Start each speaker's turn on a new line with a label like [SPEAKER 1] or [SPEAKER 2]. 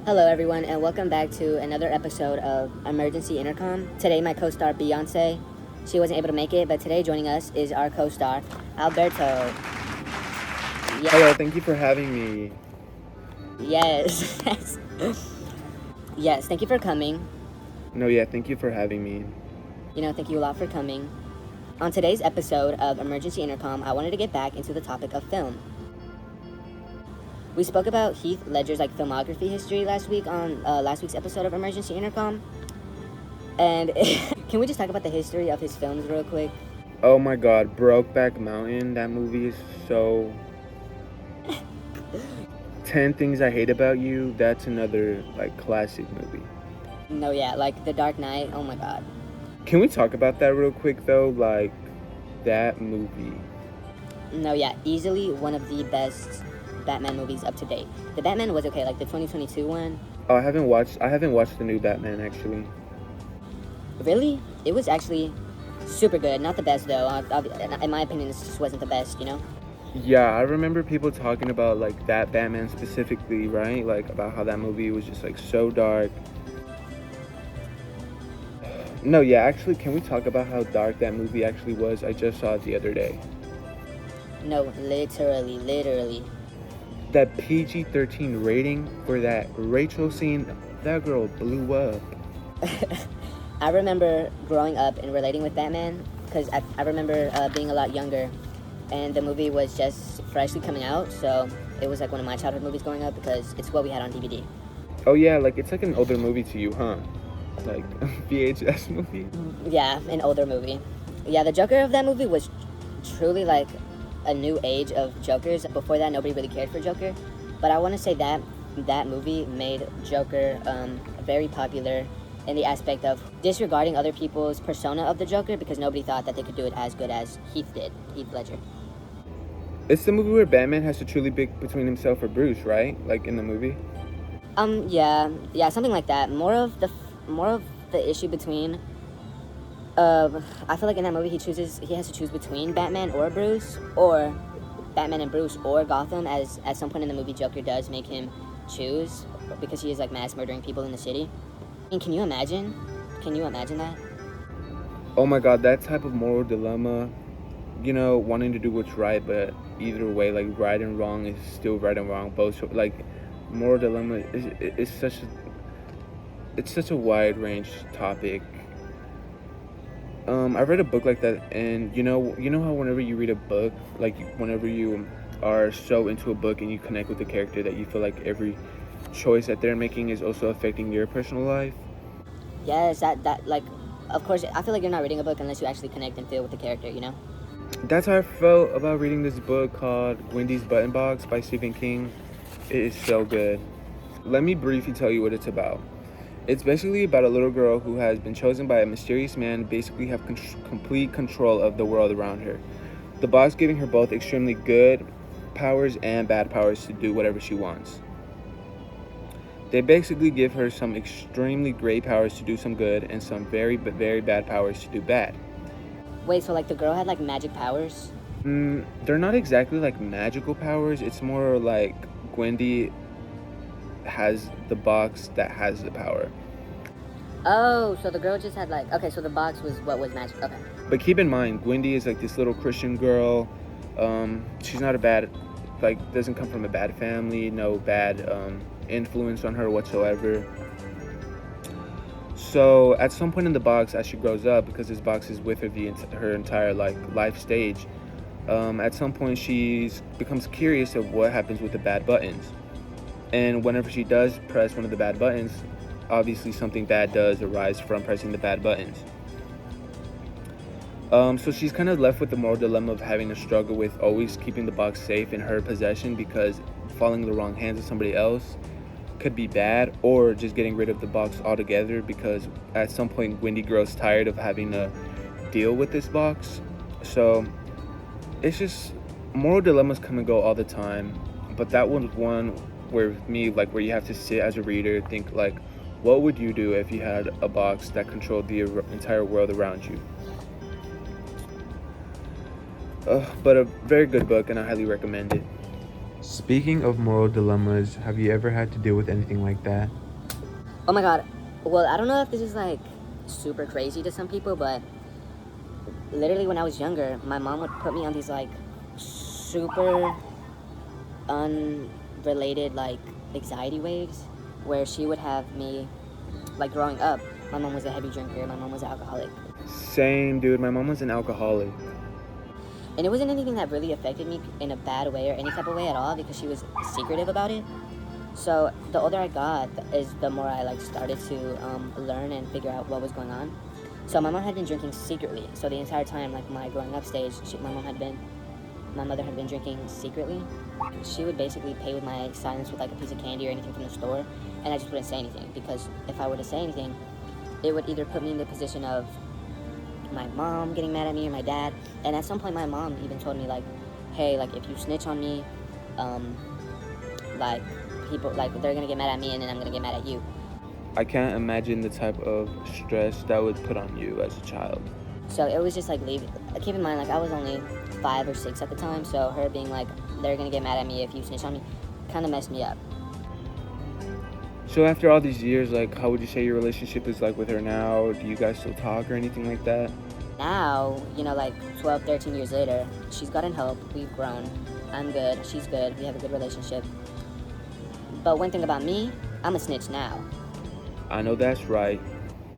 [SPEAKER 1] Hello, everyone, and welcome back to another episode of Emergency Intercom. Today, my co-star Beyonce, she wasn't able to make it, but today joining us is our co-star Alberto.
[SPEAKER 2] Hello, thank you for having me.
[SPEAKER 1] Yes. Yes, thank you for coming.
[SPEAKER 2] Thank you for having me.
[SPEAKER 1] Thank you a lot for coming. On today's episode of Emergency Intercom, I wanted to get back into the topic of film. We spoke about Heath Ledger's filmography history last week on last week's episode of Emergency Intercom. And can we just talk about the history of his films real quick?
[SPEAKER 2] Oh my god, Brokeback Mountain, that movie is so... 10 Things I Hate About You, that's another, classic movie.
[SPEAKER 1] No, yeah, The Dark Knight, oh my god.
[SPEAKER 2] Can we talk about that real quick, though? That movie.
[SPEAKER 1] No, yeah, easily one of the best Batman movies up to date. The Batman was okay, the 2022 one.
[SPEAKER 2] Oh, I haven't watched the new Batman, actually.
[SPEAKER 1] Really? It was actually super good. Not the best, though. In my opinion, this just wasn't the best,
[SPEAKER 2] Yeah, I remember people talking about, that Batman specifically, right? About how that movie was just, so dark. No, yeah, actually, can we talk about how dark that movie actually was? I just saw it the other day.
[SPEAKER 1] No, literally.
[SPEAKER 2] That PG-13 rating for that Rachel scene, that girl blew up.
[SPEAKER 1] I remember growing up and relating with Batman because I remember being a lot younger, and the movie was just freshly coming out, so it was one of my childhood movies growing up because it's what we had on DVD.
[SPEAKER 2] Oh yeah, it's an older movie to you, huh? VHS movie?
[SPEAKER 1] Yeah, an older movie. Yeah, the Joker of that movie was truly a new age of Jokers. Before that, nobody really cared for Joker, but I want to say that that movie made Joker very popular in the aspect of disregarding other people's persona of the Joker because nobody thought that they could do it as good as Heath Ledger.
[SPEAKER 2] It's the movie where Batman has to truly pick between himself or Bruce, right? In the movie?
[SPEAKER 1] Yeah, something like that. More of the issue between I feel in that movie he has to choose between Batman or Bruce, or Batman and Bruce, or Gotham, as at some point in the movie Joker does make him choose because he is mass murdering people in the city. I mean, can you imagine that?
[SPEAKER 2] Oh my god, that type of moral dilemma, wanting to do what's right, but either way, right and wrong is still right and wrong. Both, moral dilemma is such a wide range topic. I read a book like that, and you know how whenever you read a book, whenever you are so into a book and you connect with the character that you feel every choice that they're making is also affecting your personal life.
[SPEAKER 1] Yes, that of course, I feel you're not reading a book unless you actually connect and feel with the character,
[SPEAKER 2] That's how I felt about reading this book called Wendy's Button Box by Stephen King. It is so good. Let me briefly tell you what it's about. It's basically about a little girl who has been chosen by a mysterious man to basically have complete control of the world around her. The boss giving her both extremely good powers and bad powers to do whatever she wants. They basically give her some extremely great powers to do some good and some very, very bad powers to do bad.
[SPEAKER 1] Wait, so the girl had magic powers?
[SPEAKER 2] They're not exactly magical powers. It's more Gwendy has the box that has the power.
[SPEAKER 1] Oh, so the girl just had okay, so the box was what was magic. Okay.
[SPEAKER 2] But keep in mind, Gwendy is this little Christian girl. She's not a bad, doesn't come from a bad family. No bad influence on her whatsoever. So at some point in the box, as she grows up, because this box is with her her entire life stage, at some point she becomes curious of what happens with the bad buttons. And whenever she does press one of the bad buttons, obviously something bad does arise from pressing the bad buttons. So she's kind of left with the moral dilemma of having to struggle with always keeping the box safe in her possession, because falling in the wrong hands of somebody else could be bad, or just getting rid of the box altogether, because at some point Wendy grows tired of having to deal with this box. So it's just moral dilemmas come and go all the time, but that was one where where you have to sit as a reader, think what would you do if you had a box that controlled the entire world around you? But a very good book, and I highly recommend it. Speaking of moral dilemmas, have you ever had to deal with anything like that?
[SPEAKER 1] Oh my god. Well, I don't know if this is like super crazy to some people, but literally when I was younger, my mom would put me on these like super unrelated like anxiety waves where she would have me like growing up. My mom was a heavy drinker, my mom was an alcoholic.
[SPEAKER 2] Same, dude. My mom was an alcoholic.
[SPEAKER 1] And it wasn't anything that really affected me in a bad way or any type of way at all because she was secretive about it. So the older I got is the more I like started to learn and figure out what was going on. So my mom had been drinking secretly. So the entire time, like my growing up stage, my mother had been drinking secretly. She would basically pay with my silence with like a piece of candy or anything from the store, and I just wouldn't say anything because if I were to say anything, it would either put me in the position of my mom getting mad at me or my dad. And at some point, my mom even told me like, "Hey, like if you snitch on me, like people like they're gonna get mad at me, and then I'm gonna get mad at you."
[SPEAKER 2] I can't imagine the type of stress that would put on you as a child.
[SPEAKER 1] So it was just like leaving. Keep in mind, like I was only 5 or 6 at the time, so her being like, "They're gonna get mad at me if you snitch on me," kind of messed me up.
[SPEAKER 2] So after all these years, like, how would you say your relationship is like with her now? Do you guys still talk or anything like that?
[SPEAKER 1] Now, like 12, 13 years later, she's gotten help. We've grown. I'm good. She's good. We have a good relationship. But one thing about me, I'm a snitch now.
[SPEAKER 2] I know that's right.